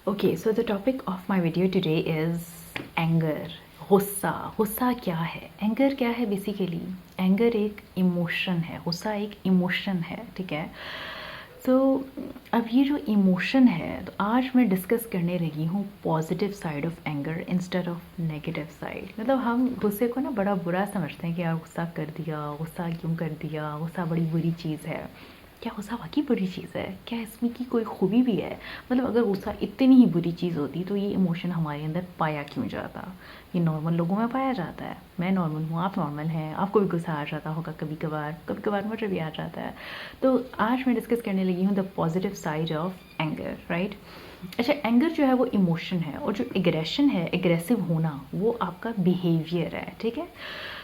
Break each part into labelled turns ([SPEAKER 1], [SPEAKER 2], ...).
[SPEAKER 1] Okay, so the topic of my video today is anger. गुस्सा क्या है? Anger क्या है? बेसिकली एंगर एक इमोशन है, गुस्सा एक इमोशन है, ठीक है? तो अब ये जो इमोशन है, तो आज मैं डिस्कस करने लगी हूँ positive side of anger instead of negative side. मतलब हम गुस्से को ना बड़ा बुरा समझते हैं कि यार गुस्सा कर दिया, गुस्सा क्यों कर दिया, गुस्सा बड़ी बुरी चीज़ है। क्या गुस्सा वाकई बुरी चीज़ है? क्या इसमें की कोई खूबी भी है? मतलब अगर गुस्सा इतनी ही बुरी चीज़ होती तो ये इमोशन हमारे अंदर पाया क्यों जाता? ये नॉर्मल लोगों में पाया जाता है। मैं नॉर्मल हूँ, आप नॉर्मल हैं, आपको भी गुस्सा आ जाता होगा कभी कभार मुझे भी आ जाता है। तो आज मैं डिस्कस करने लगी हूँ the positive side of anger, right? अच्छा, एंगर जो है वो इमोशन है, और जो एग्रेशन है, एग्रेसिव होना, वो आपका बिहेवियर है, ठीक है?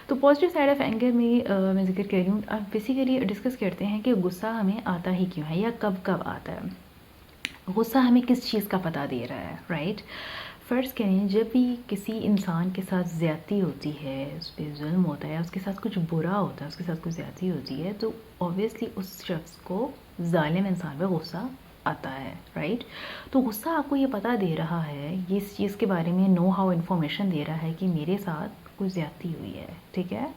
[SPEAKER 1] तो पॉजिटिव साइड ऑफ एंगर में मैं जिक्र कर रही हूँ। अब बेसिकली डिस्कस करते हैं कि गुस्सा हमें आता ही क्यों है या कब कब आता है। गुस्सा हमें किस चीज़ का पता दे रहा है, राइट? फ़र्ज़ करें जब भी किसी इंसान के साथ ज़्यादती होती है, उस पर जुल्म होता है, उसके साथ कुछ बुरा होता है, उसके साथ कुछ ज़्यादती होती है, तो ऑब्वियसली उस शख्स को ज़ालिम इंसान पे गुस्सा आता है, राइट? तो गुस्सा आपको ये पता दे रहा है, ये इस चीज़ के बारे में नो हाउ इन्फॉर्मेशन दे रहा है कि मेरे साथ कुछ ज़्यादती हुई है, ठीक है?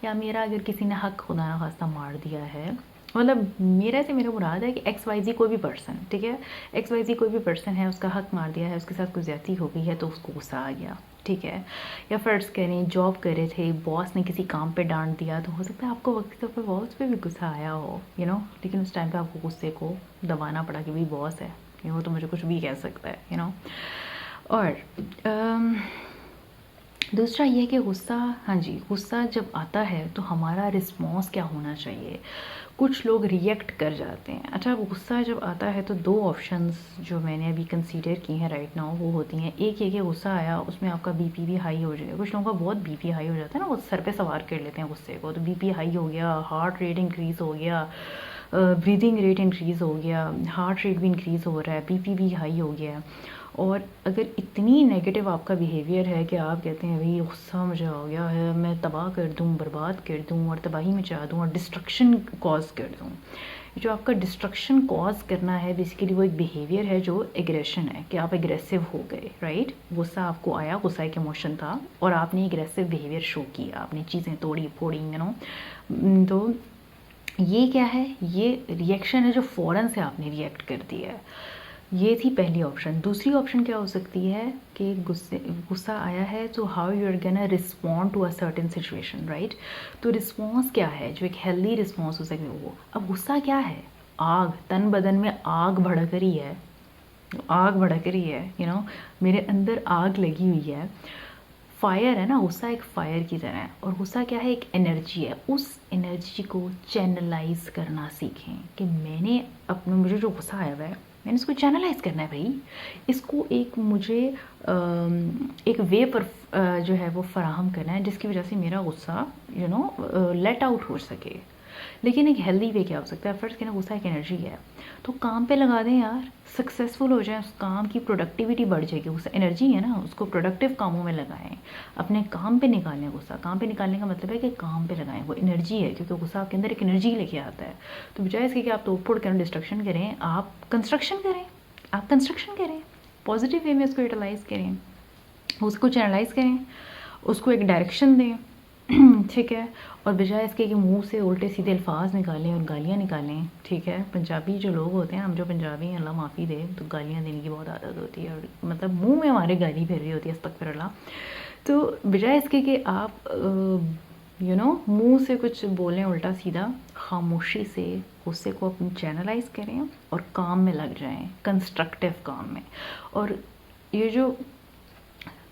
[SPEAKER 1] या मेरा अगर किसी ने हक खुदा ना खास्ता मार दिया है, मतलब मेरा से मेरा मुराद है कि एक्स वाई जी कोई भी पर्सन, ठीक है? एक्स वाई जी कोई भी पर्सन है, उसका हक मार दिया है, उसके साथ कुछ ज़्यादती हो गई है, तो उसको गुस्सा आ गया, ठीक है? या फ़र्ज़ करें जॉब कर रहे थे, बॉस ने किसी काम पे डांट दिया, तो हो सकता है आपको वक्त पर बॉस पे भी गुस्सा आया हो, लेकिन उस टाइम पे आपको गुस्से को दबाना पड़ा कि भाई बॉस है, वो तो मुझे कुछ भी कह सकता है, और दूसरा ये कि गुस्सा, हाँ जी, गुस्सा जब आता है तो हमारा रिस्पॉन्स क्या होना चाहिए? कुछ लोग रिएक्ट कर जाते हैं। अच्छा, गुस्सा जब आता है तो दो ऑप्शंस जो मैंने अभी कंसीडर की हैं राइट नाउ वो होती हैं। एक ये कि गुस्सा आया, उसमें आपका बीपी भी हाई हो जाएगा। कुछ लोगों का बहुत बीपी हाई हो जाता है ना, वो सर पे सवार कर लेते हैं गुस्से को, तो बीपी हाई हो गया, हार्ट रेट इंक्रीज़ हो गया, ब्रीदिंग रेट इंक्रीज़ हो गया, हार्ट रेट भी इंक्रीज़ हो रहा है, बीपी भी हाई हो गया। और अगर इतनी नेगेटिव आपका बिहेवियर है कि आप कहते हैं भाई गुस्सा मुझे हो गया है, मैं तबाह कर दूँ, बर्बाद कर दूँ और तबाही मचा दूँ और डिस्ट्रक्शन कॉज कर दूँ, जो आपका डिस्ट्रक्शन कॉज करना है बेसिकली वो एक बिहेवियर है जो एग्रेशन है, कि आप एग्रेसिव हो गए, राइट? गुस्सा आपको आया, गुस्सा एक इमोशन था और आपने एग्रेसिव बिहेवियर शो किया, आपने चीज़ें तोड़ी फोड़ी, तो ये क्या है? ये रिएक्शन है जो फ़ौरन से आपने रिएक्ट कर दिया है। ये थी पहली ऑप्शन। दूसरी ऑप्शन क्या हो सकती है कि गुस्सा आया है, तो how you are gonna respond to a certain situation, right? तो रिस्पॉन्स क्या है जो एक हेल्दी रिस्पॉन्स हो सके वो। अब गुस्सा क्या है? आग, तन बदन में आग भड़क रही है, आग भड़क रही है, मेरे अंदर आग लगी हुई है, फायर है ना, गुस्सा एक फायर की तरह है। और गुस्सा क्या है? एक एनर्जी है। उस एनर्जी को चैनलाइज करना सीखें कि मुझे जो गुस्सा आया हुआ है, मैंने इसको चैनलाइज करना है भाई। इसको मुझे एक वे पर जो है वो फराहम करना है जिसकी वजह से मेरा गुस्सा लेट आउट हो सके। लेकिन एक हेल्दी वे क्या हो सकता है? फर्स्ट कहना गुस्सा एक एनर्जी है, तो काम पे लगा दें यार, सक्सेसफुल हो जाए, उस काम की प्रोडक्टिविटी बढ़ जाएगी। गुस्सा एनर्जी है ना, उसको प्रोडक्टिव कामों में लगाएं, अपने काम पे निकालें। गुस्सा काम पे निकालने का मतलब है कि काम पे लगाएं, वो एनर्जी है, क्योंकि गुस्सा आपके अंदर एक एनर्जी लेके आता है। तो बजाय इसके कि आप तोड़ फोड़ करें, डिस्ट्रक्शन करें, आप कंस्ट्रक्शन करें, पॉजिटिव वे में उसको यूटिलाइज करें, उसको चैनलाइज करें, उसको एक डायरेक्शन दें, ठीक है? और बजाय इसके कि मुंह से उल्टे सीधे अल्फाज निकालें और गालियाँ निकालें, ठीक है? पंजाबी जो लोग होते हैं, हम जो पंजाबी हैं, अल्लाह माफ़ी दे, तो गालियाँ देने की बहुत आदत होती है, और मतलब मुंह में हमारे गाली फिर रही होती है, अस्तगफिरुल्लाह। तो बजाय इसके कि आप मुंह से कुछ बोलें उल्टा सीधा, खामोशी से गुस्से को अपनी चैनलाइज करें और काम में लग जाएं, कंस्ट्रक्टिव काम में। और ये जो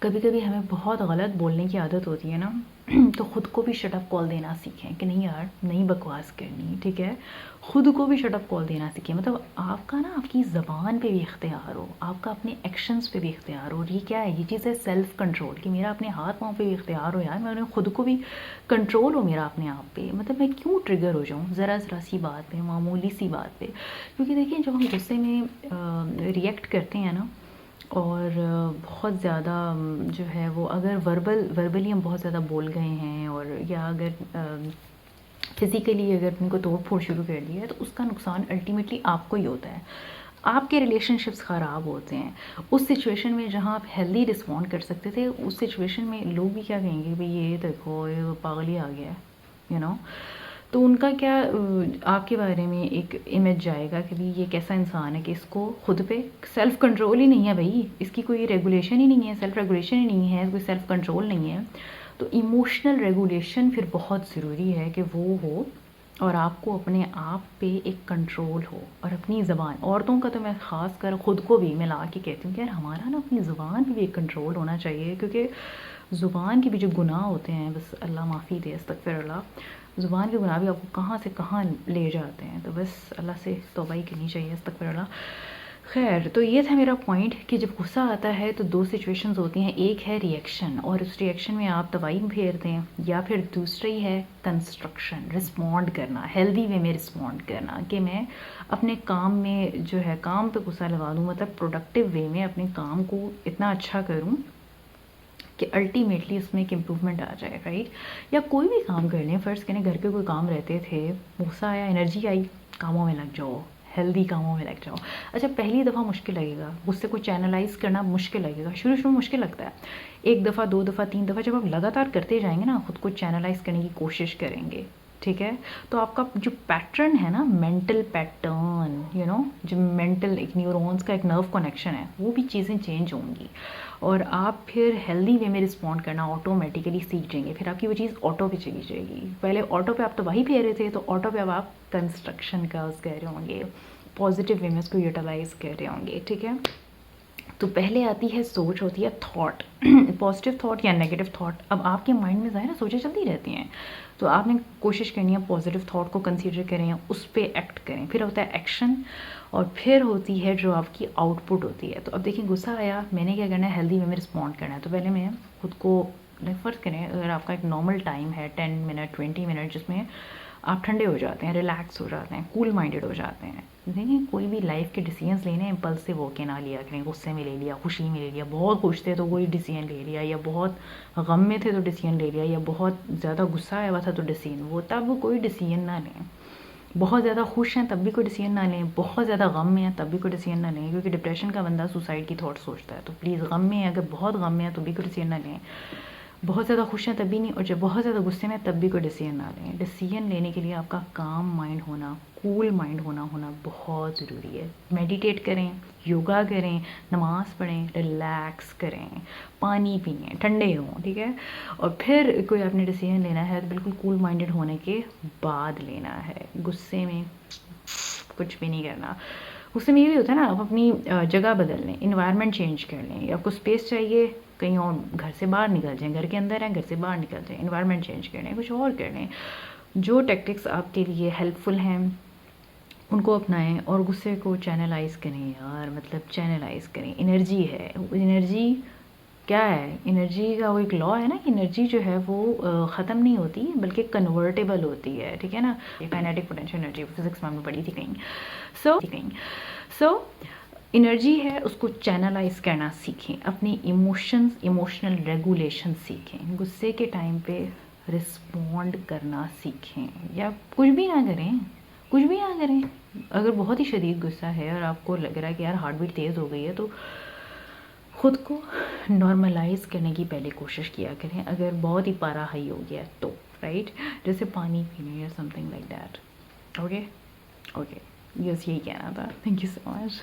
[SPEAKER 1] कभी कभी हमें बहुत गलत बोलने की आदत होती है ना, तो ख़ुद को भी शट अप कॉल देना सीखें कि नहीं यार, नहीं बकवास करनी, ठीक है? ख़ुद को भी शट अप कॉल देना सीखें। मतलब आपका ना, आपकी ज़बान पे भी इख्तियार हो, आपका अपने एक्शंस पे भी इख्तियार हो। और ये क्या है? ये चीज़ है सेल्फ़ कंट्रोल, कि मेरा अपने हाथ पाँव पे भी इख्तियार हो यार, मैं ख़ुद को भी कंट्रोल हो मेरा अपने आप पे। मतलब मैं क्यों ट्रिगर हो जाऊँ ज़रा सी बात पे, मामूली सी बात पे? क्योंकि देखिए, जब हम गुस्से में रिएक्ट करते हैं ना, और बहुत ज़्यादा जो है वो, अगर वर्बली हम बहुत ज़्यादा बोल गए हैं, और या अगर फिज़िकली अगर उनको तोड़ फोड़ शुरू कर दिया है, तो उसका नुकसान अल्टीमेटली आपको ही होता है। آپ کے ریلیشن شپس خراب ہوتے ہیں اس سچویشن میں جہاں آپ ہیلدی رسپونڈ کر سکتے تھے. اس سچویشن میں لوگ بھی کیا کہیں گے, بھئی یہ دیکھو یہ پاگل ہی آ گیا ہے, تو ان کا کیا آپ کے بارے میں ایک امیج جائے گا کہ بھئی یہ کیسا انسان ہے کہ اس کو خود پہ سیلف کنٹرول ہی نہیں ہے, بھئی اس کی کوئی ریگولیشن ہی نہیں ہے, سیلف ریگولیشن ہی نہیں ہے, کوئی سیلف کنٹرول نہیں ہے. تو ایموشنل ریگولیشن پھر بہت ضروری ہے کہ وہ ہو, اور آپ کو اپنے آپ پہ ایک کنٹرول ہو. اور اپنی زبان, عورتوں کا تو میں خاص کر خود کو بھی ملا کے کہتی ہوں کہ یار ہمارا نا اپنی زبان پہ بھی ایک کنٹرول ہونا چاہیے, کیونکہ زبان کے بھی جو گناہ ہوتے ہیں, بس اللہ معافی دے, استغفر اللہ, زبان کے گناہ بھی آپ کو کہاں سے کہاں لے جاتے ہیں. تو بس اللہ سے توبہ ہی کرنی چاہیے, استغفر اللہ. خیر, تو یہ تھا میرا پوائنٹ کہ جب غصہ آتا ہے تو دو سچویشنز ہوتی ہیں. ایک ہے ریئیکشن, اور اس ریئیکشن میں آپ دوائی پھیر دیں, یا پھر دوسری ہے کنسٹرکشن, رسپونڈ کرنا, ہیلدی وے میں رسپونڈ کرنا, کہ میں اپنے کام میں جو ہے کام پہ غصہ لگا دوں, مطلب پروڈکٹیو وے میں اپنے کام کو اتنا اچھا کروں کہ الٹیمیٹلی اس میں ایک امپروومنٹ آ جائے, رائٹ. یا کوئی بھی کام کر لیں, فرض کریں گھر کے کوئی کام رہتے تھے, غصہ آیا, انرجی آئی, کاموں میں لگ جاؤ, ہیلدی کاموں میں لگ جاؤ. اچھا پہلی دفعہ مشکل لگے گا, غصے کو چینلائز کرنا مشکل لگے گا, شروع میں مشکل لگتا ہے. ایک دفعہ, دو دفعہ, تین دفعہ, جب آپ لگاتار کرتے جائیں گے نا, خود کو چینلائز کرنے کی کوشش کریں گے, ٹھیک ہے, تو آپ کا جو پیٹرن ہے نا, مینٹل پیٹرن, جو مینٹل ایک نیورونز کا ایک نرو کنیکشن ہے, وہ بھی چیزیں چینج ہوں گی, اور آپ پھر ہیلدی وے میں رسپونڈ کرنا آٹومیٹیکلی سیکھ جائیں گے. پھر آپ کی وہ چیز آٹو پہ چلی جائے گی. پہلے آٹو پہ آپ تو وہی پھیر رہے تھے, تو آٹو پہ اب آپ کنسٹرکشن کا کہہ رہے ہوں گے, پازیٹیو وے میں اس کو یوٹیلائز کر رہے ہوں گے, ٹھیک ہے. تو پہلے آتی ہے سوچ, ہوتی ہے تھاٹ, پازیٹیو تھاٹ یا نیگیٹو تھاٹ. اب آپ کے مائنڈ میں ظاہر ہے سوچیں چلتی رہتی ہیں, تو آپ نے کوشش کرنی ہے پازیٹیو تھاٹ کو کنسیڈر کریں, اس پہ ایکٹ کریں. پھر ہوتا ہے ایکشن, اور پھر ہوتی ہے جو آپ کی آؤٹ پٹ ہوتی ہے. تو اب دیکھیں غصہ آیا, میں نے کیا کرنا ہے, ہیلدی وے میں رسپونڈ کرنا ہے. تو پہلے میں خود کو فرض کریں, اگر آپ کا ایک نارمل ٹائم ہے 10 منٹ 20 منٹ, جس میں آپ ٹھنڈے ہو جاتے ہیں, ریلیکس ہو جاتے ہیں, کول مائنڈیڈ ہو جاتے ہیں. دیکھیں کوئی بھی لائف کے ڈیسیجنس لینے امپلسیو ہو کے نہ لیا کریں. غصے میں لے لیا, خوشی میں لے لیا, بہت خوش تھے تو کوئی ڈیسیجن لے لیا, یا بہت غم میں تھے تو ڈیسیجن لے لیا, یا بہت زیادہ غصہ آیا ہوا تھا تو ڈیسیجن, وہ تب کوئی ڈیسیجن نہ لیں. بہت زیادہ خوش ہیں تب بھی کوئی ڈیسیجن نہ لیں, بہت زیادہ غم میں ہیں تب بھی کوئی ڈیسیجن نہ لیں, کیونکہ ڈپریشن کا بندہ سوسائڈ کی تھاٹ سوچتا ہے. تو پلیز غم میں ہیں, اگر بہت غم میں ہیں تو بھی کوئی ڈیسیجن نہ لیں. بہت زیادہ خوش ہیں تب بھی نہیں, اور جب بہت زیادہ غصے میں تب بھی کوئی ڈیسیجن نہ لیں. ڈیسیجن لینے کے لیے آپ کا کام مائنڈ ہونا, کول مائنڈ ہونا بہت ضروری ہے. میڈیٹیٹ کریں, یوگا کریں, نماز پڑھیں, ریلیکس کریں, پانی پئیں, ٹھنڈے ہوں, ٹھیک ہے. اور پھر کوئی آپ نے ڈیسیجن لینا ہے تو بالکل کول مائنڈیڈ ہونے کے بعد لینا ہے. غصے میں کچھ بھی نہیں کرنا. غصے میں یہ بھی ہوتا ہے نا, آپ اپنی جگہ بدل لیں, انوائرمنٹ چینج کر لیں, یا آپ کو اسپیس چاہیے کہیں اور, گھر سے باہر نکل جائیں, گھر کے اندر ہیں گھر سے باہر نکل جائیں, انوائرمنٹ چینج کر لیں, کچھ اور کر لیں. جو ٹیکٹکس آپ کے لیے ہیلپ فل ہیں ان کو اپنائیں, اور غصے کو چینلائز کریں یار, مطلب چینلائز کریں. انرجی ہے, انرجی کیا ہے, انرجی کا وہ ایک لا ہے نا, کہ انرجی جو ہے وہ ختم نہیں ہوتی بلکہ کنورٹیبل ہوتی ہے, ٹھیک ہے نا. کائنیٹک پوٹینشیل انرجی فزکس میں ہم نے پڑھی تھی کہیں. سو انرجی ہے, اس کو چینلائز کرنا سیکھیں. اپنی ایموشنل ریگولیشن سیکھیں. غصے کے ٹائم پہ رسپونڈ کرنا سیکھیں, یا کچھ بھی نہ کریں. اگر بہت ہی شدید غصہ ہے اور آپ کو لگ رہا ہے کہ یار ہارٹ بیٹ تیز ہو گئی ہے, تو خود کو نارملائز کرنے کی پہلے کوشش کیا کریں. اگر بہت ہی پارا ہائی ہو گیا تو, رائٹ, جیسے پانی پینے یا something like that. Okay, yes یہی کہنا تھا. Thank you so much.